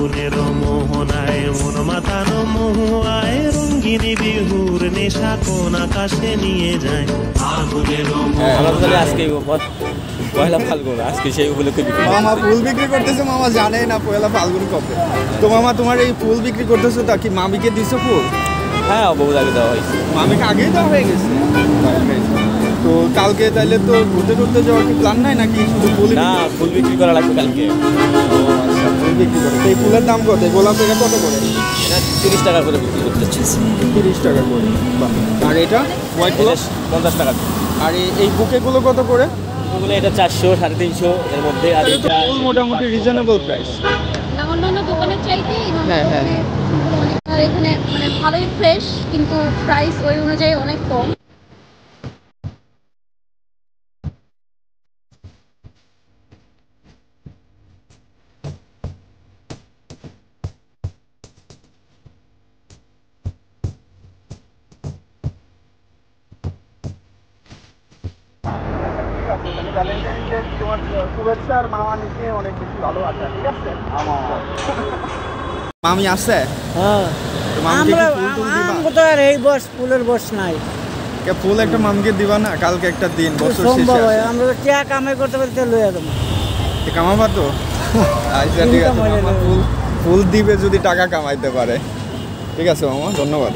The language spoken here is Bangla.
ফাগুনের মোহনায় মন মাতানো মহুয়ায় রঙ্গিনী বিহুর নেশা কোন আকাশে নিয়ে যায় ফাগুনের আজকে পয়লা ফাল্গুন, আজকে সেই উপলক্ষে মামা ফুল বিক্রি করতেছে। মামা জানে না পয়লা ফাল্গুন কবে। তো মামা তোমার এই ফুল বিক্রি করতেছো, তা কি মামিকে দিছো ফুল? হ্যাঁ, বহু আগে দেওয়া হয়েছে। মামিকে আগেই দেওয়া হয়ে গেছে। তো কালকে তাইলে তো ঘুরতে ঘুরতে যাওয়ার কি প্ল্যান নাই নাকি? শুধু ফুল? না, ফুল বিক্রি করা লাগবে কালকে। আচ্ছা, ফুল বিক্রি করে। এই ফুলের দাম কত? গোলাপ এটা কত করে? এটা 30 টাকা করে বিক্রি করতে হচ্ছে। 30 টাকা করে। আর এটা হোয়াইট গোলাপ 50 টাকা। আর এই বুকেগুলো কত করে? ওগুলো এটা 400, 350 এর মধ্যে। আর এটা ফুল মোটামুটি রিজনেবল প্রাইস। অন্যান্য দোকানের চাইতে হ্যাঁ হ্যাঁ, এখানে মানে ভালোই ফ্রেশ, কিন্তু প্রাইস ওই অনুযায়ী অনেক কম। তোমার শুভেচ্ছা আর মামা নিতে অনেক বেশি ভালো আছে, ঠিক আছে? মামি আছে? হ্যাঁ, তো আর এই বস ফুলের বস নাই। ফুল একটা মামকে দিবা না? কালকে একটা দিন বছর শেষে আমরা তো টিয়া কামাই করতে পারি, লইয়া দেবো। কামাবা তো? আচ্ছা ঠিক আছে, ফুল দিবে যদি টাকা কামাইতে পারে। ঠিক আছে মামা, ধন্যবাদ।